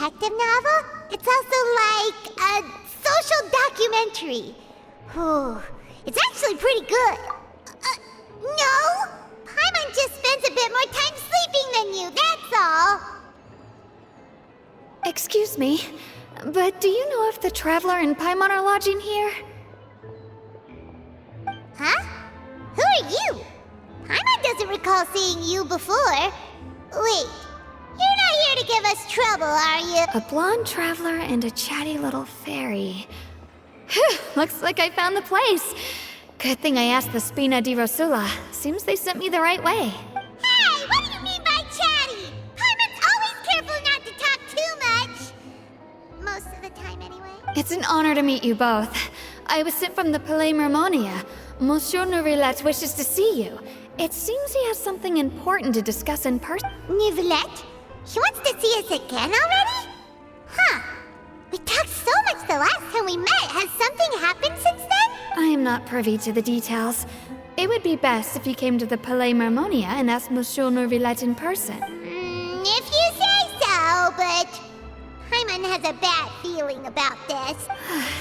detective novel. It's also like a social documentary. Whew. It's actually pretty good. No! Paimon just spends a bit more time sleeping than you, that's all. Excuse me, but do you know if the Traveler and Paimon are lodging here? Huh? Who are you? Paimon doesn't recall seeing you before. Wait, you're not here to give us trouble, are you? A blonde traveler and a chatty little fairy. Phew, looks like I found the place. Good thing I asked the Spina di Rosula. Seems they sent me the right way. Hey, what do you mean by chatty? Paimon's always careful not to talk too much. Most of the time, anyway. It's an honor to meet you both. I was sent from the Palais Mermonia. Monsieur Nourilette wishes to see you. It seems he has something important to discuss in person. Nourilette? He wants to see us again already? Huh. We talked so much the last time we met. Has something happened since then? I am not privy to the details. It would be best if you came to the Palais Mermonia and asked Monsieur Nourilette in person. If you say so, but Paimon has a bad feeling about this.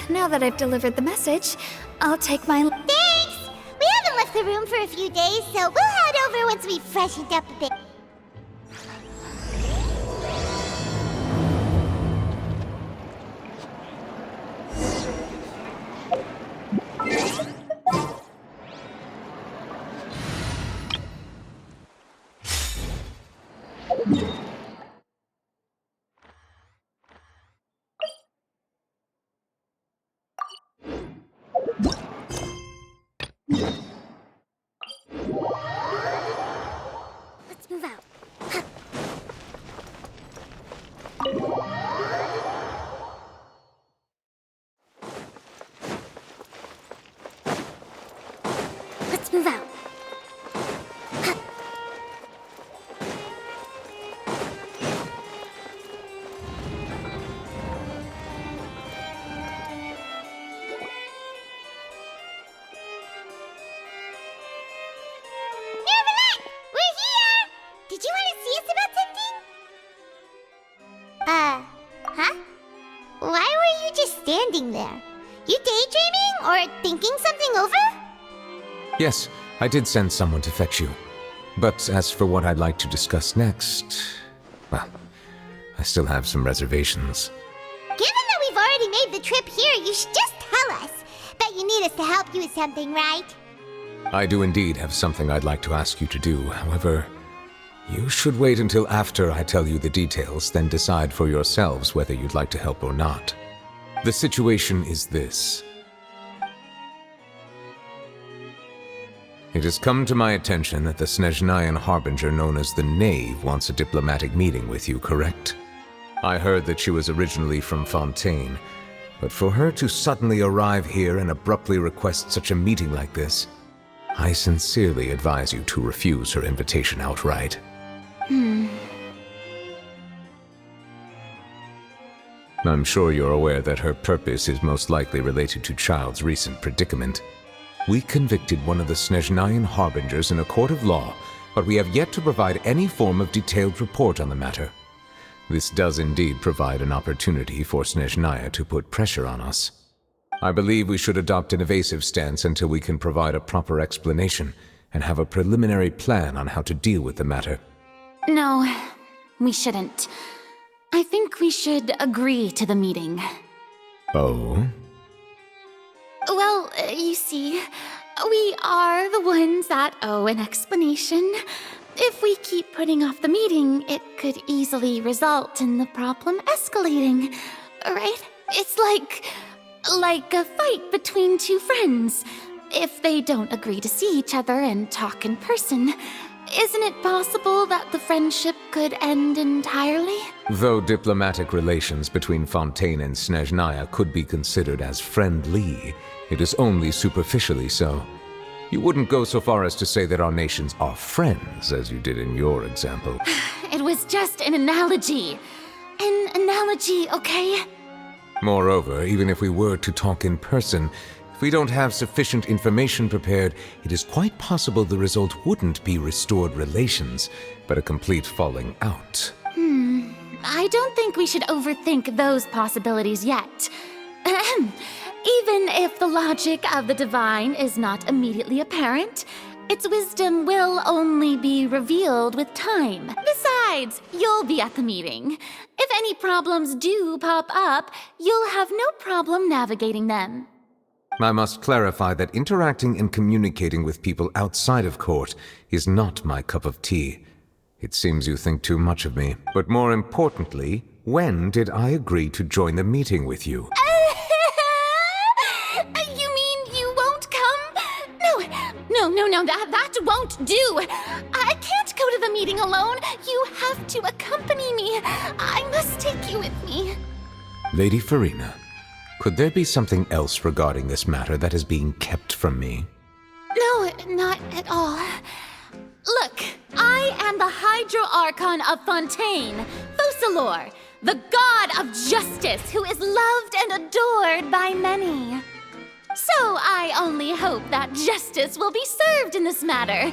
Now that I've delivered the message, I'll take my... Thanks! We haven't left the room for a few days, so we'll head over once we've freshened up a bit. Let's move out. Let's move out. Did you want to see us about something? Huh? Why were you just standing there? You daydreaming or thinking something over? Yes, I did send someone to fetch you. But as for what I'd like to discuss next, well, I still have some reservations. Given that we've already made the trip here, you should just tell us. Bet you need us to help you with something, right? I do indeed have something I'd like to ask you to do. However, you should wait until after I tell you the details, then decide for yourselves whether you'd like to help or not. The situation is this. It has come to my attention that the Snezhnayan Harbinger known as the Knave wants a diplomatic meeting with you, correct? I heard that she was originally from Fontaine, but for her to suddenly arrive here and abruptly request such a meeting like this, I sincerely advise you to refuse her invitation outright. I'm sure you're aware that her purpose is most likely related to Child's recent predicament. We convicted one of the Snezhnayan Harbingers in a court of law, but we have yet to provide any form of detailed report on the matter. This does indeed provide an opportunity for Snezhnaya to put pressure on us. I believe we should adopt an evasive stance until we can provide a proper explanation and have a preliminary plan on how to deal with the matter. No, we shouldn't. I think we should agree to the meeting. Oh? Well, you see, we are the ones that owe an explanation. If we keep putting off the meeting, it could easily result in the problem escalating, right? It's like a fight between two friends. If they don't agree to see each other and talk in person, isn't it possible that the friendship could end entirely? Though diplomatic relations between Fontaine and Snezhnaya could be considered as friendly, it is only superficially so. You wouldn't go so far as to say that our nations are friends, as you did in your example. It was just an analogy. An analogy, okay? Moreover, even if we were to talk in person, if we don't have sufficient information prepared, it is quite possible the result wouldn't be restored relations, but a complete falling out. I don't think we should overthink those possibilities yet. Even if the logic of the divine is not immediately apparent, its wisdom will only be revealed with time. Besides, you'll be at the meeting. If any problems do pop up, you'll have no problem navigating them. I must clarify that interacting and communicating with people outside of court is not my cup of tea. It seems you think too much of me. But more importantly, when did I agree to join the meeting with you? You mean you won't come? No, that won't do. I can't go to the meeting alone. You have to accompany me. I must take you with me. Lady Farina, could there be something else regarding this matter that is being kept from me? No, not at all. Look, I am the Hydro Archon of Fontaine, Focalor, the god of justice who is loved and adored by many. So I only hope that justice will be served in this matter.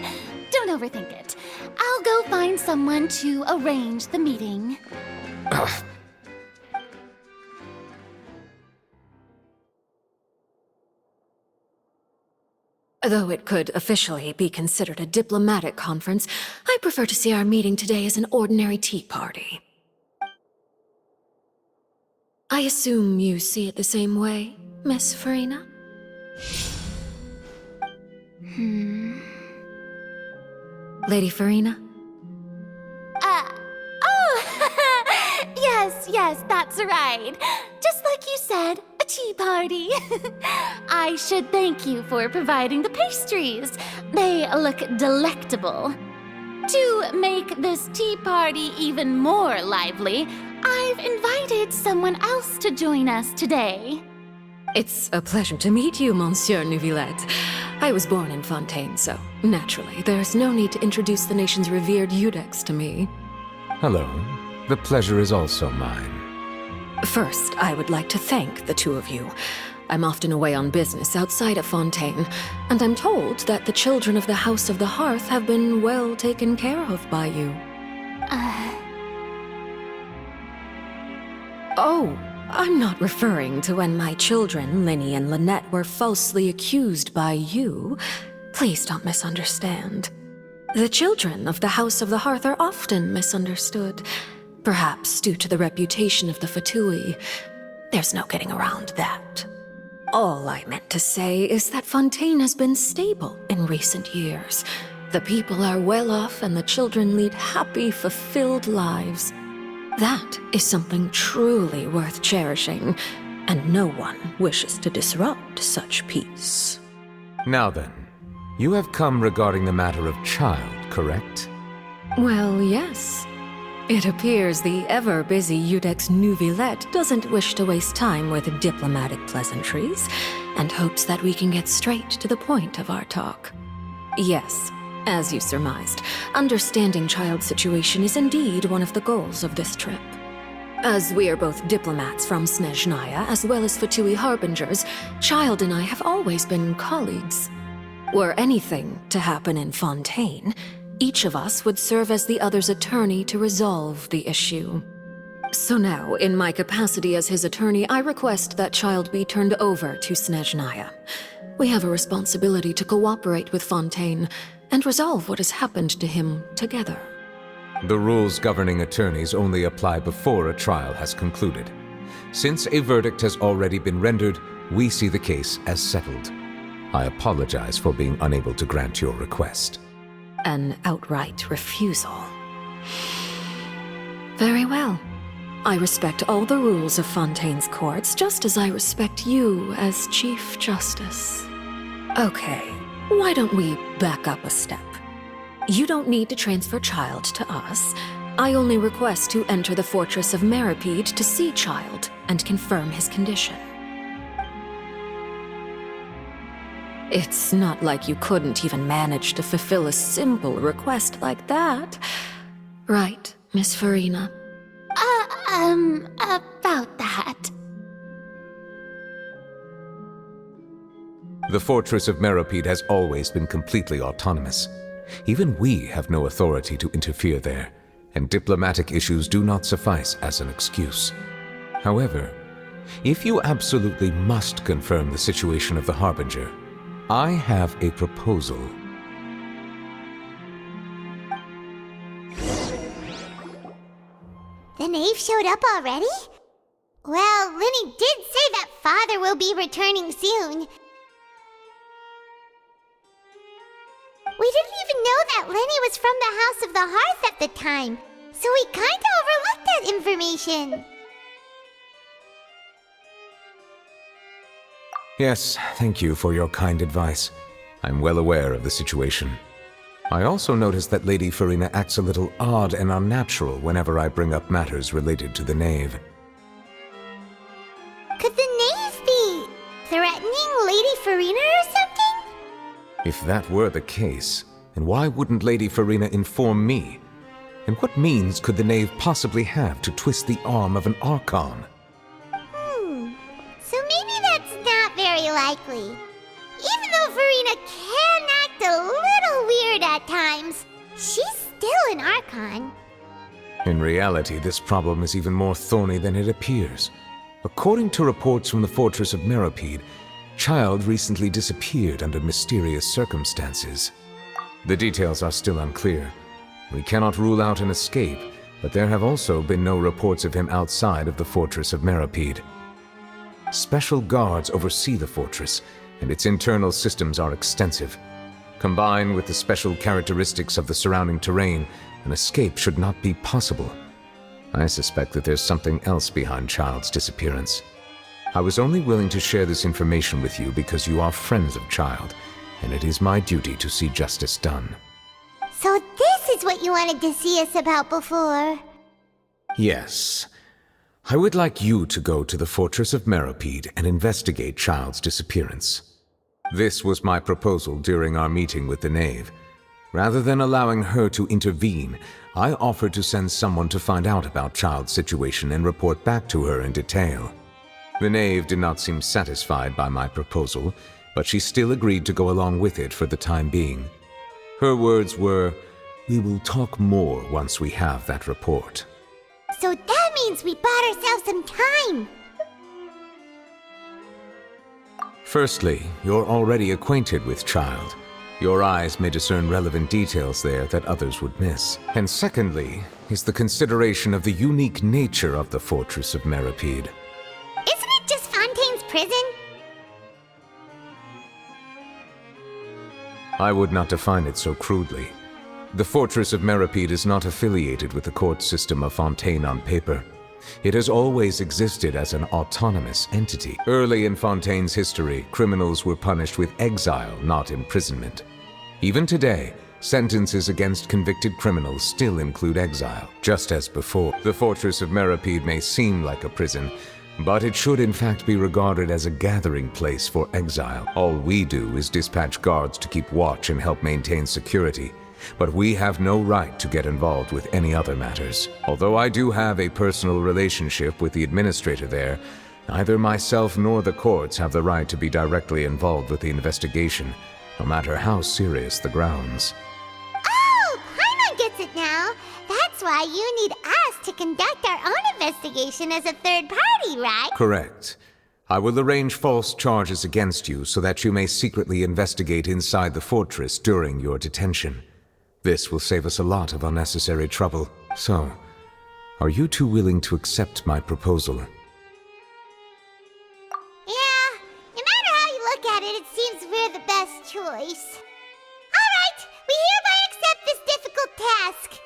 Don't overthink it. I'll go find someone to arrange the meeting. Though it could officially be considered a diplomatic conference, I prefer to see our meeting today as an ordinary tea party. I assume you see it the same way, Miss Farina? Lady Farina? Yes, that's right. Just like you said, a tea party. I should thank you for providing the pastries. They look delectable. To make this tea party even more lively, I've invited someone else to join us today. It's a pleasure to meet you, Monsieur Neuvillette. I was born in Fontaine, so naturally, there's no need to introduce the nation's revered Eudex to me. Hello. The pleasure is also mine. First, I would like to thank the two of you. I'm often away on business outside of Fontaine, and I'm told that the children of the House of the Hearth have been well taken care of by you. Oh, I'm not referring to when my children, Linny and Lynette, were falsely accused by you. Please don't misunderstand. The children of the House of the Hearth are often misunderstood, perhaps due to the reputation of the Fatui. There's no getting around that. All I meant to say is that Fontaine has been stable in recent years. The people are well off and the children lead happy, fulfilled lives. That is something truly worth cherishing, and no one wishes to disrupt such peace. Now then, you have come regarding the matter of child, correct? Well, yes. It appears the ever-busy Eudex Neuvillette doesn't wish to waste time with diplomatic pleasantries, and hopes that we can get straight to the point of our talk. Yes, as you surmised, understanding child's situation is indeed one of the goals of this trip. As we are both diplomats from Snezhnaya, as well as Fatui harbingers, Child and I have always been colleagues. Were anything to happen in Fontaine, each of us would serve as the other's attorney to resolve the issue. So now, in my capacity as his attorney, I request that Child be turned over to Snezhnaya. We have a responsibility to cooperate with Fontaine and resolve what has happened to him together. The rules governing attorneys only apply before a trial has concluded. Since a verdict has already been rendered, we see the case as settled. I apologize for being unable to grant your request. An outright refusal. Very well. I respect all the rules of Fontaine's courts, just as I respect you as Chief Justice. Okay, why don't we back up a step? You don't need to transfer Child to us. I only request to enter the fortress of Meripede to see Child and confirm his condition. It's not like you couldn't even manage to fulfill a simple request like that. Right, Miss Farina? About that. The fortress of Meripede has always been completely autonomous. Even we have no authority to interfere there, and diplomatic issues do not suffice as an excuse. However, if you absolutely must confirm the situation of the Harbinger, I have a proposal. The knave showed up already? Well, Lenny did say that Father will be returning soon. We didn't even know that Lenny was from the House of the Hearth at the time, so we kinda overlooked that information. Yes, thank you for your kind advice. I'm well aware of the situation. I also noticed that Lady Farina acts a little odd and unnatural whenever I bring up matters related to the knave. Could the knave be threatening Lady Farina or something? If that were the case, then why wouldn't Lady Farina inform me? And what means could the knave possibly have to twist the arm of an Archon? So maybe that's not very likely. Even though Farina can act a little weird at times, she's still an Archon. In reality, this problem is even more thorny than it appears. According to reports from the fortress of Meropide, Child recently disappeared under mysterious circumstances. The details are still unclear. We cannot rule out an escape, but there have also been no reports of him outside of the fortress of Meropide. Special guards oversee the fortress, and its internal systems are extensive. Combined with the special characteristics of the surrounding terrain, an escape should not be possible. I suspect that there's something else behind Child's disappearance. I was only willing to share this information with you because you are friends of Child, and it is my duty to see justice done. So this is what you wanted to see us about before. Yes. I would like you to go to the fortress of Meropide and investigate Child's disappearance. This was my proposal during our meeting with the knave. Rather than allowing her to intervene, I offered to send someone to find out about Child's situation and report back to her in detail. The knave did not seem satisfied by my proposal, but she still agreed to go along with it for the time being. Her words were, "We will talk more once we have that report." So that means we bought ourselves some time. Firstly, you're already acquainted with Child. Your eyes may discern relevant details there that others would miss. And secondly, is the consideration of the unique nature of the fortress of Meropide. Isn't it just Fontaine's prison? I would not define it so crudely. The fortress of Meropide is not affiliated with the court system of Fontaine on paper. It has always existed as an autonomous entity. Early in Fontaine's history, criminals were punished with exile, not imprisonment. Even today, sentences against convicted criminals still include exile, just as before. The fortress of Meropide may seem like a prison, but it should in fact be regarded as a gathering place for exile. All we do is dispatch guards to keep watch and help maintain security, but we have no right to get involved with any other matters. Although I do have a personal relationship with the administrator there, neither myself nor the courts have the right to be directly involved with the investigation, no matter how serious the grounds. Oh, Paimon gets it now. That's why you need us to conduct our own investigation as a third party, right? Correct. I will arrange false charges against you so that you may secretly investigate inside the fortress during your detention. This will save us a lot of unnecessary trouble. So, are you two willing to accept my proposal? Yeah, no matter how you look at it, it seems we're the best choice. Alright, we hereby accept this difficult task.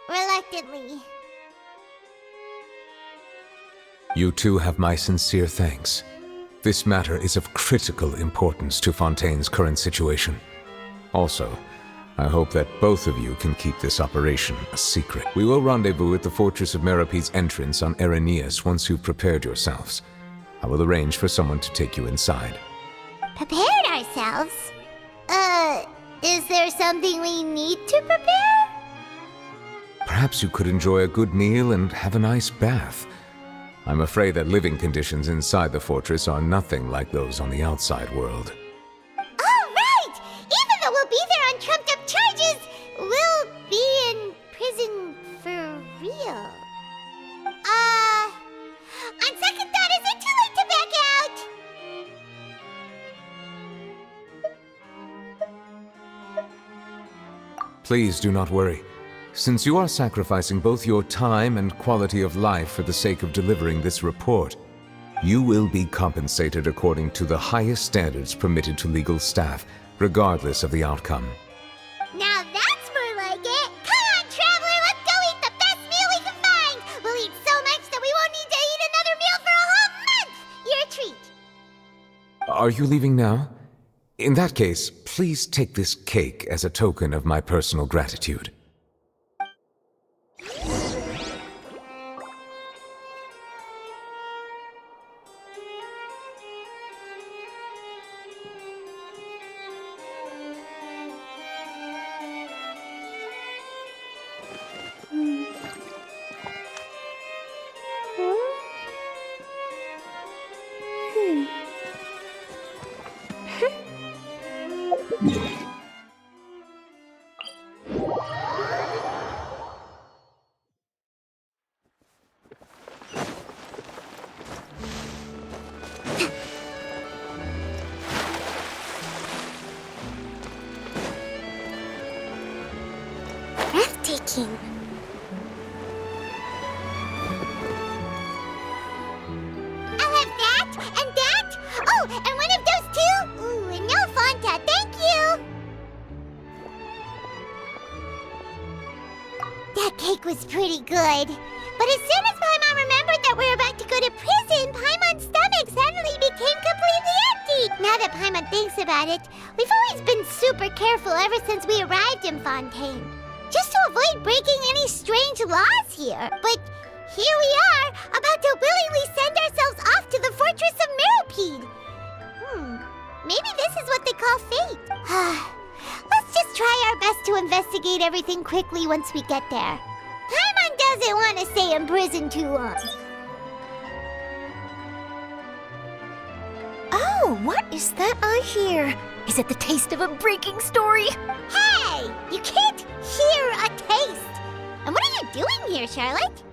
Reluctantly. You two have my sincere thanks. This matter is of critical importance to Fontaine's current situation. Also, I hope that both of you can keep this operation a secret. We will rendezvous at the Fortress of Meropide's entrance on Erinius once you've prepared yourselves. I will arrange for someone to take you inside. Prepared ourselves? Is there something we need to prepare? Perhaps you could enjoy a good meal and have a nice bath. I'm afraid that living conditions inside the fortress are nothing like those on the outside world. Even though we'll be there on trumped-up charges, we'll be in prison Please do not worry. Since you are sacrificing both your time and quality of life for the sake of delivering this report, you will be compensated according to the highest standards permitted to legal staff, regardless of the outcome. Now that's more like it! Come on, Traveler, let's go eat the best meal we can find! We'll eat so much that we won't need to eat another meal for a whole month! You're a treat! Are you leaving now? In that case, please take this cake as a token of my personal gratitude. Breathtaking. I'll have that, and that! Oh, and one of those two! Ooh, and no Fonta, thank you! That cake was pretty good. But as soon as Paimon remembered that we were about to go to prison, Paimon's stomach suddenly became completely empty. Now that Paimon thinks about it, we've always been super careful ever since we arrived in Fontaine. Just to avoid breaking any strange laws here. But here we are, about to willingly send ourselves off to the Fortress of Meropide. Maybe this is what they call fate. Let's just try our best to investigate everything quickly once we get there. Paimon doesn't want to stay in prison too long. Oh, what is that I hear? Is it the taste of a breaking story? Hey! You can't hear a taste! And what are you doing here, Charlotte?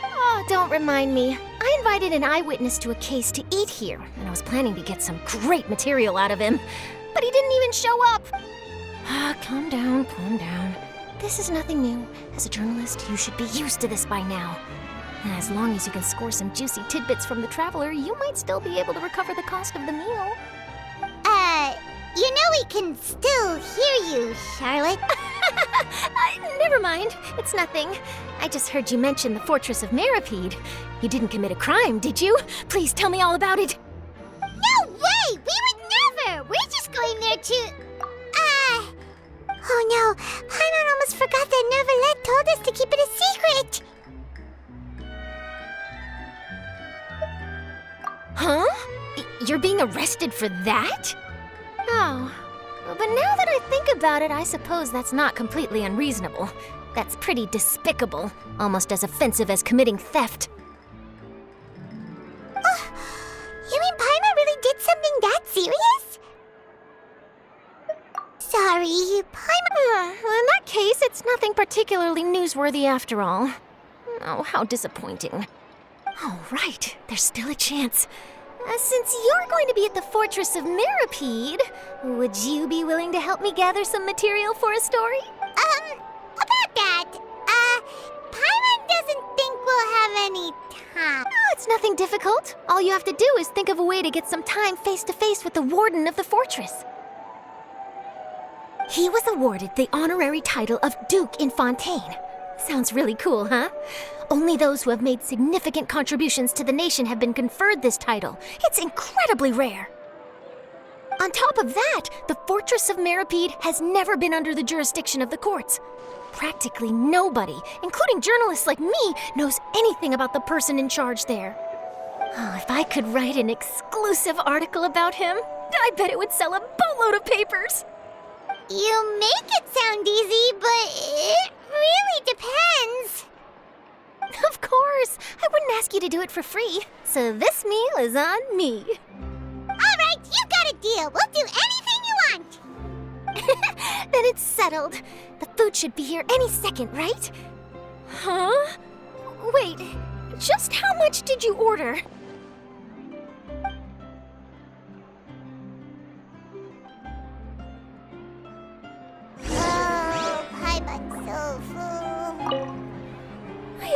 Oh, don't remind me. I invited an eyewitness to a case to eat here, and I was planning to get some great material out of him. But he didn't even show up. Calm down, calm down. This is nothing new. As a journalist, you should be used to this by now. As long as you can score some juicy tidbits from the Traveler, you might still be able to recover the cost of the meal. You know we can still hear you, Charlotte. Never mind. It's nothing. I just heard you mention the Fortress of Meropide. You didn't commit a crime, did you? Please tell me all about it. No way! We would never! We're just going there to... Oh no, Paimon almost forgot that Neuvillette told us to keep it a secret! Huh? You're being arrested for that? Oh. But now that I think about it, I suppose that's not completely unreasonable. That's pretty despicable, almost as offensive as committing theft. You mean Paimon really did something that serious? Sorry, Paimon... In that case, it's nothing particularly newsworthy after all. Oh, how disappointing. Oh, right. There's still a chance. Since you're going to be at the Fortress of Meropide, would you be willing to help me gather some material for a story? About that, Paimon doesn't think we'll have any time. Oh, it's nothing difficult. All you have to do is think of a way to get some time face-to-face with the warden of the fortress. He was awarded the honorary title of Duke in Fontaine. Sounds really cool, huh? Only those who have made significant contributions to the nation have been conferred this title. It's incredibly rare. On top of that, the Fortress of Meropide has never been under the jurisdiction of the courts. Practically nobody, including journalists like me, knows anything about the person in charge there. Oh, if I could write an exclusive article about him, I bet it would sell a boatload of papers. You make it sound easy, but it really depends. Of course, I wouldn't ask you to do it for free, so this meal is on me. All right, you got a deal. We'll do anything you want. Then it's settled. The food should be here any second, right? Huh? Wait, just how much did you order?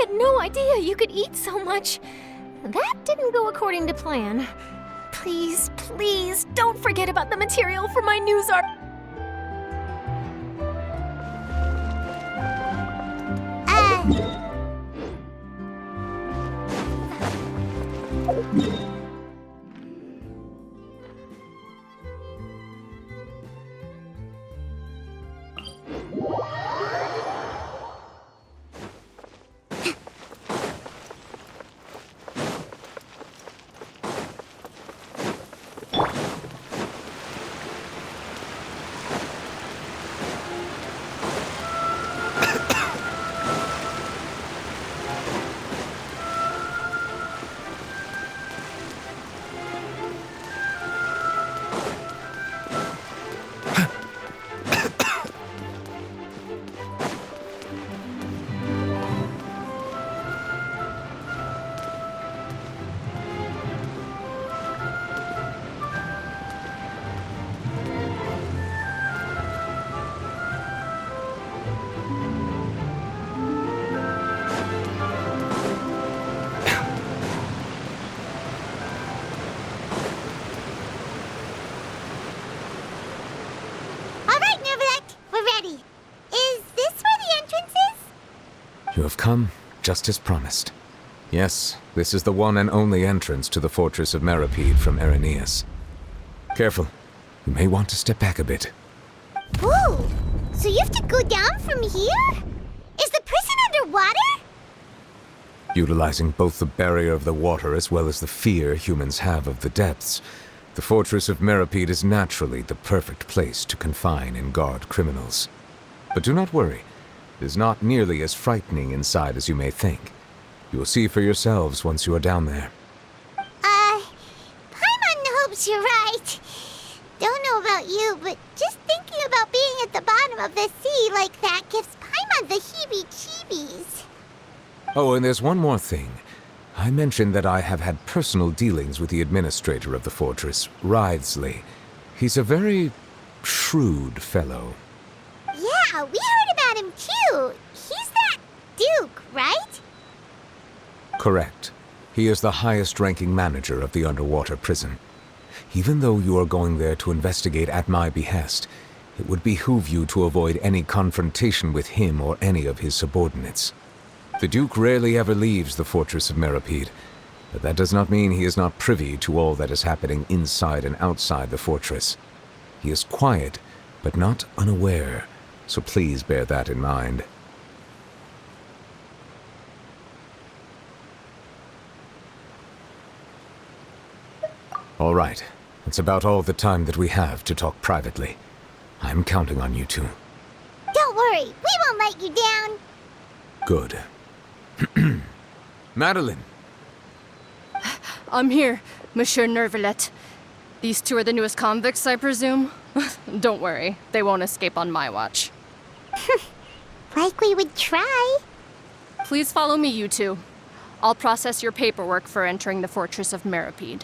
had no idea you could eat so much. That didn't go according to plan. Please, please, don't forget about the material for my news art. You have come, just as promised. Yes, this is the one and only entrance to the fortress of Meripede from Irenaeus. Careful. You may want to step back a bit. Whoa! So you have to go down from here? Is the prison underwater? Utilizing both the barrier of the water as well as the fear humans have of the depths, the fortress of Meripede is naturally the perfect place to confine and guard criminals. But do not worry. It is not nearly as frightening inside as you may think. You will see for yourselves once you are down there. Paimon hopes you're right. Don't know about you, but just thinking about being at the bottom of the sea like that gives Paimon the heebie-jeebies. Oh, and there's one more thing. I mentioned that I have had personal dealings with the administrator of the fortress, Writhsley. He's a very shrewd fellow. Yeah, we heard about him too. He's that Duke, right? Correct. He is the highest-ranking manager of the underwater prison. Even though you are going there to investigate at my behest, it would behoove you to avoid any confrontation with him or any of his subordinates. The Duke rarely ever leaves the fortress of Meripede, but that does not mean he is not privy to all that is happening inside and outside the fortress. He is quiet, but not unaware, so please bear that in mind. All right, that's about all the time that we have to talk privately. I'm counting on you two. Don't worry, we won't let you down. Good. Madeline! I'm here, Monsieur Nervalet. These two are the newest convicts, I presume? Don't worry, they won't escape on my watch. Like we would try. Please follow me, you two. I'll process your paperwork for entering the Fortress of Meripede.